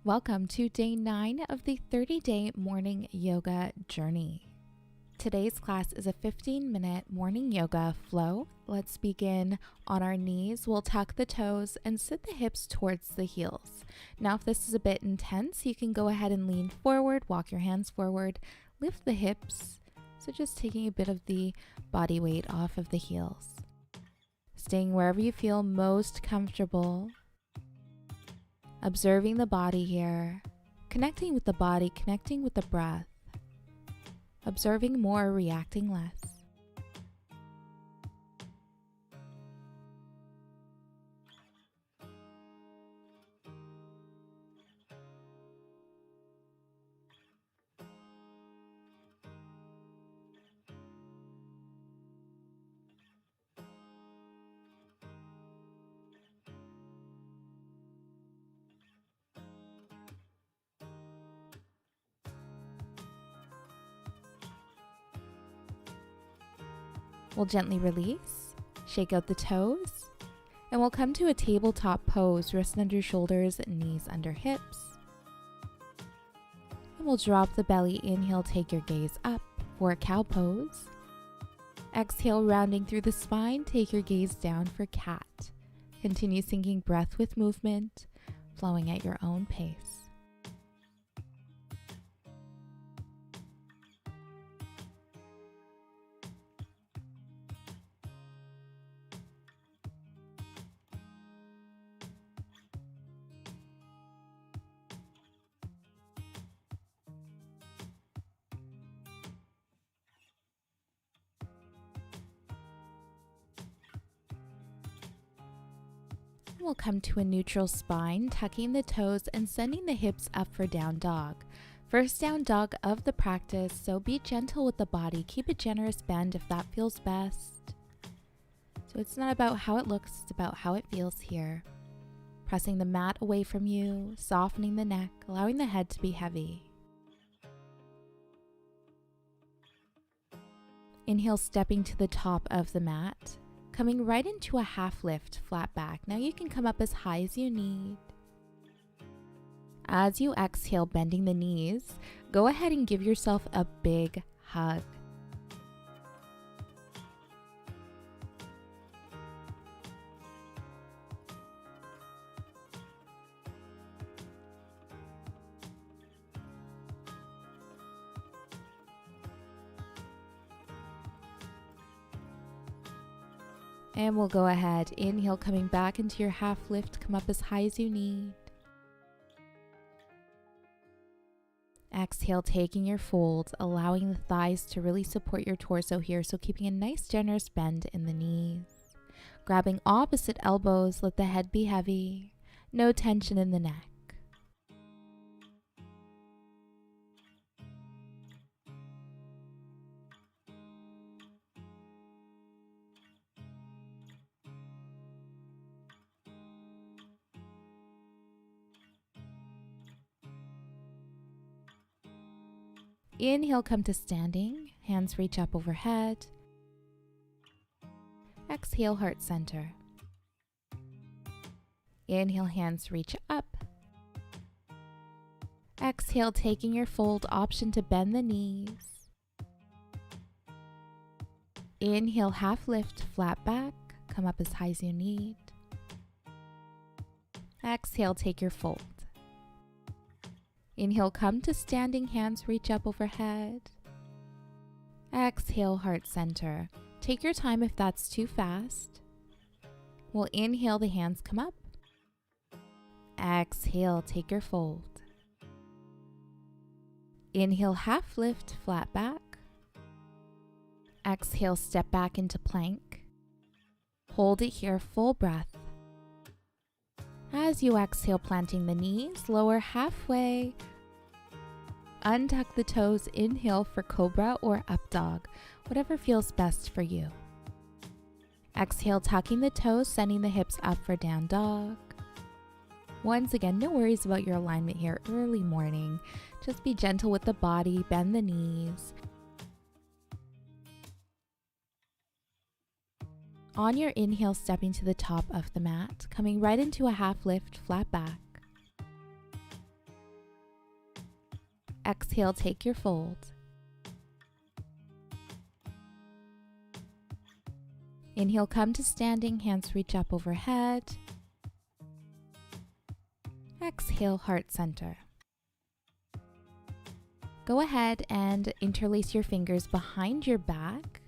Welcome to day 9 of the 30-day morning yoga journey. Today's class is a 15-minute morning yoga flow. Let's begin on our knees. We'll tuck the toes and sit the hips towards the heels. Now, if this is a bit intense, you can go ahead and lean forward, walk your hands forward, lift the hips. So just taking a bit of the body weight off of the heels. Staying wherever you feel most comfortable. Observing the body here, connecting with the body, connecting with the breath, observing more, reacting less. We'll gently release, shake out the toes, and we'll come to a tabletop pose, wrists under shoulders, knees under hips. And we'll drop the belly, inhale, take your gaze up for a cow pose. Exhale, rounding through the spine, take your gaze down for cat. Continue syncing breath with movement, flowing at your own pace. We'll come to a neutral spine, tucking the toes and sending the hips up for down dog. First down dog of the practice, so be gentle with the body. Keep a generous bend if that feels best. So it's not about how it looks, it's about how it feels here. Pressing the mat away from you, softening the neck, allowing the head to be heavy. Inhale, stepping to the top of the mat. Coming right into a half lift, flat back. Now you can come up as high as you need. As you exhale, bending the knees, go ahead and give yourself a big hug. And we'll go ahead, inhale, coming back into your half lift, come up as high as you need. Exhale, taking your fold, allowing the thighs to really support your torso here, so keeping a nice generous bend in the knees. Grabbing opposite elbows, let the head be heavy, no tension in the neck. Inhale, come to standing, hands reach up overhead. Exhale, heart center. Inhale, hands reach up. Exhale, taking your fold, option to bend the knees. Inhale, half lift, flat back, come up as high as you need. Exhale, take your fold. Inhale, come to standing, hands reach up overhead. Exhale, heart center. Take your time if that's too fast. We'll inhale, the hands come up. Exhale, take your fold. Inhale, half lift, flat back. Exhale, step back into plank. Hold it here, full breath. As you exhale, planting the knees, lower halfway. Untuck the toes, inhale for cobra or up dog, whatever feels best for you. Exhale, tucking the toes, sending the hips up for down dog. Once again, no worries about your alignment here, early morning. Just be gentle with the body, bend the knees. On your inhale, stepping to the top of the mat, coming right into a half lift, flat back. exhale, take your fold. Inhale, come to standing, hands reach up overhead. Exhale, heart center. Go ahead and interlace your fingers behind your back.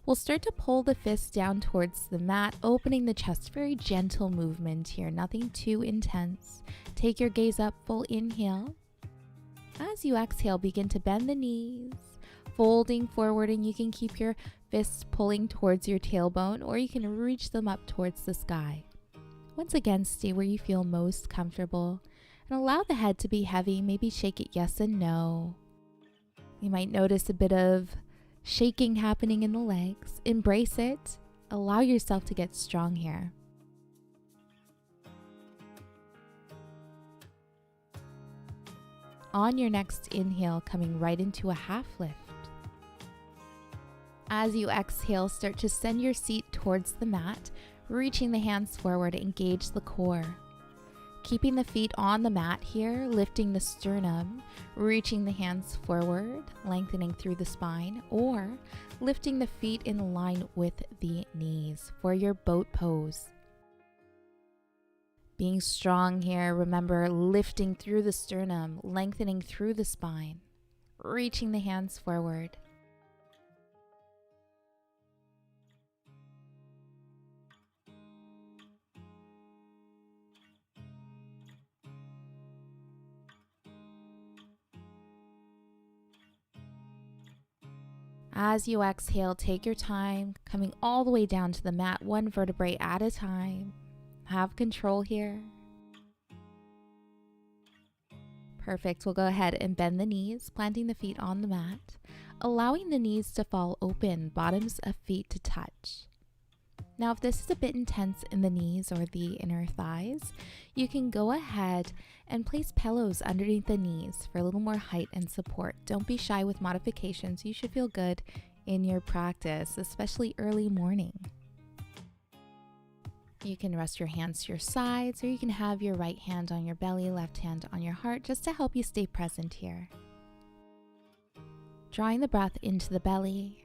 We'll start to pull the fists down towards the mat, opening the chest. Very gentle movement here, nothing too intense. Take your gaze up, full inhale. As you exhale, begin to bend the knees, folding forward, and you can keep your fists pulling towards your tailbone, or you can reach them up towards the sky. Once again, stay where you feel most comfortable and allow the head to be heavy. Maybe shake it yes and no. You might notice a bit of shaking happening in the legs. Embrace it. Allow yourself to get strong here. On your next inhale, coming right into a half lift. As you exhale, start to send your seat towards the mat, reaching the hands forward, engage the core. Keeping the feet on the mat here, lifting the sternum, reaching the hands forward, lengthening through the spine, or lifting the feet in line with the knees for your boat pose. Being strong here, remember lifting through the sternum, lengthening through the spine, reaching the hands forward. As you exhale, take your time, coming all the way down to the mat, one vertebrae at a time. Have control here. Perfect. We'll go ahead and bend the knees, planting the feet on the mat, allowing the knees to fall open, bottoms of feet to touch. Now, if this is a bit intense in the knees or the inner thighs, you can go ahead and place pillows underneath the knees for a little more height and support. Don't be shy with modifications. You should feel good in your practice, especially early morning. You can rest your hands to your sides, or you can have your right hand on your belly, left hand on your heart, just to help you stay present here. Drawing the breath into the belly.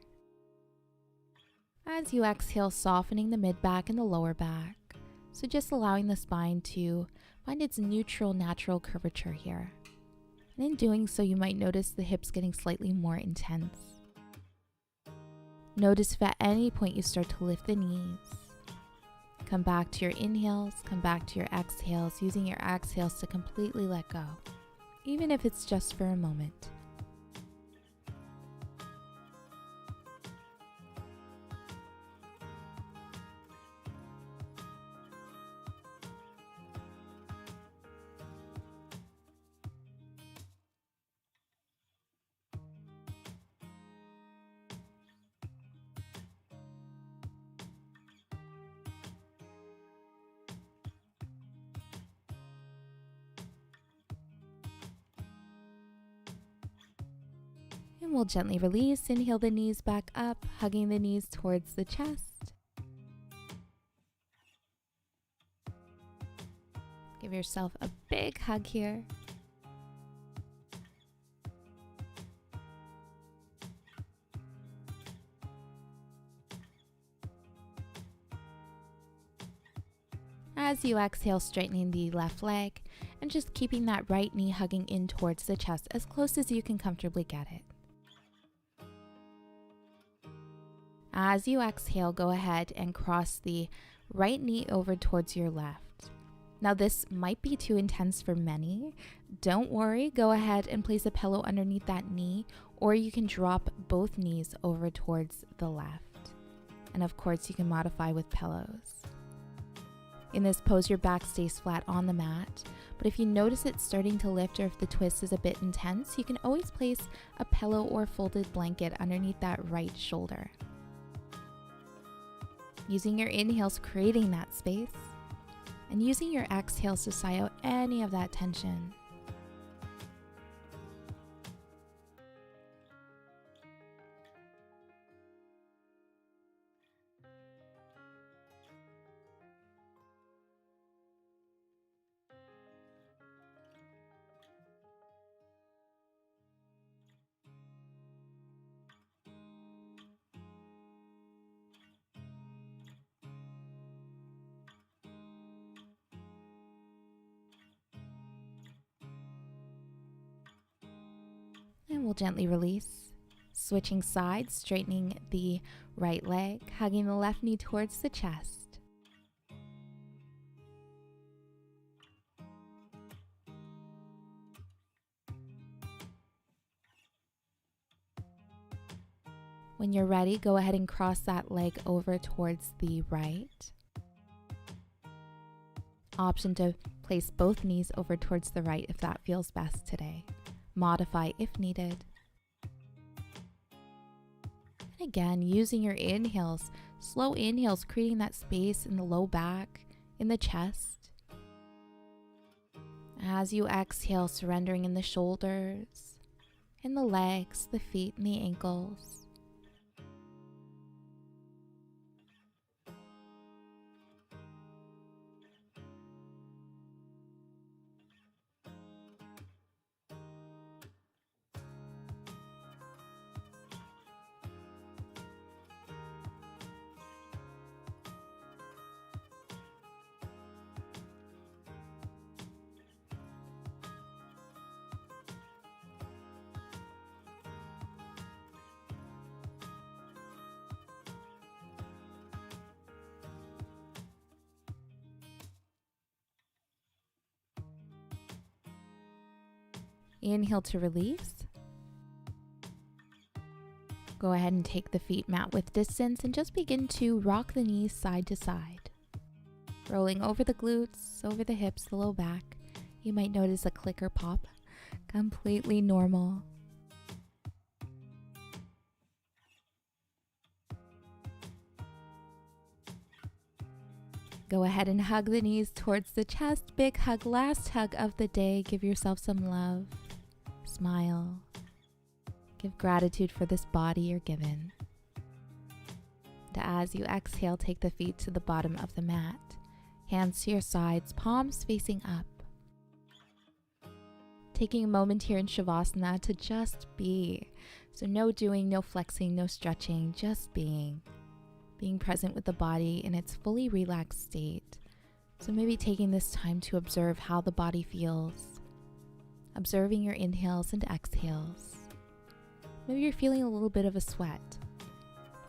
As you exhale, softening the mid-back and the lower back. So just allowing the spine to find its neutral, natural curvature here. And in doing so, you might notice the hips getting slightly more intense. Notice if at any point you start to lift the knees. Come back to your inhales, come back to your exhales, using your exhales to completely let go, even if it's just for a moment. And we'll gently release, inhale the knees back up, hugging the knees towards the chest. Give yourself a big hug here. As you exhale, straightening the left leg and just keeping that right knee hugging in towards the chest as close as you can comfortably get it. As you exhale, go ahead and cross the right knee over towards your left. Now this might be too intense for many. Don't worry, go ahead and place a pillow underneath that knee, or you can drop both knees over towards the left. And of course, you can modify with pillows. In this pose, your back stays flat on the mat, but if you notice it starting to lift or if the twist is a bit intense, you can always place a pillow or folded blanket underneath that right shoulder. Using your inhales, creating that space, and using your exhales to sigh out any of that tension. we'll gently release. Switching sides, straightening the right leg, hugging the left knee towards the chest. When you're ready, go ahead and cross that leg over towards the right. Option to place both knees over towards the right if that feels best today. Modify if needed. And again, using your inhales, slow inhales, creating that space in the low back, in the chest. As you exhale, surrendering in the shoulders, in the legs, the feet, and the ankles. Inhale to release. Go ahead and take the feet mat width distance and just begin to rock the knees side to side. Rolling over the glutes, over the hips, the low back. You might notice a click or pop. Completely normal. Go ahead and hug the knees towards the chest. Big hug, last hug of the day. Give yourself some love. Smile. Give gratitude for this body you're given. And as you exhale, take the feet to the bottom of the mat. Hands to your sides, palms facing up. Taking a moment here in Shavasana to just be. So no doing, no flexing, no stretching, just being. Being present with the body in its fully relaxed state. So maybe taking this time to observe how the body feels. Observing your inhales and exhales. Maybe you're feeling a little bit of a sweat.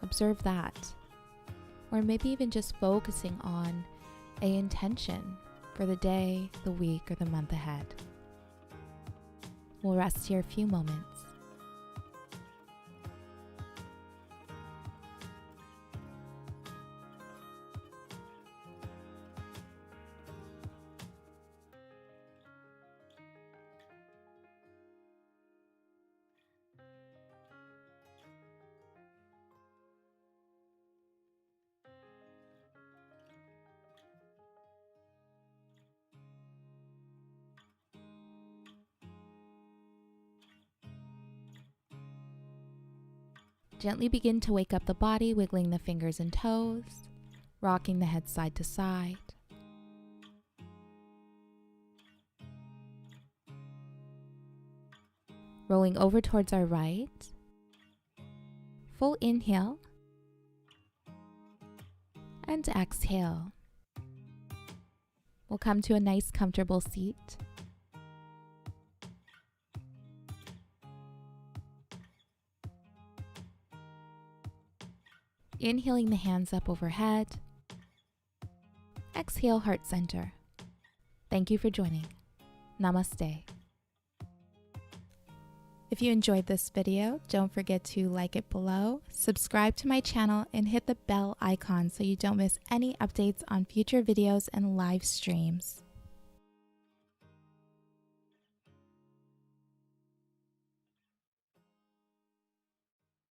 Observe that. Or maybe even just focusing on an intention for the day, the week, or the month ahead. We'll rest here a few moments. Gently begin to wake up the body, wiggling the fingers and toes, rocking the head side to side. Rolling over towards our right. Full inhale. And exhale. We'll come to a nice comfortable seat. Inhaling the hands up overhead. Exhale, heart center. Thank you for joining. Namaste. If you enjoyed this video, don't forget to like it below, subscribe to my channel, and hit the bell icon so you don't miss any updates on future videos and live streams.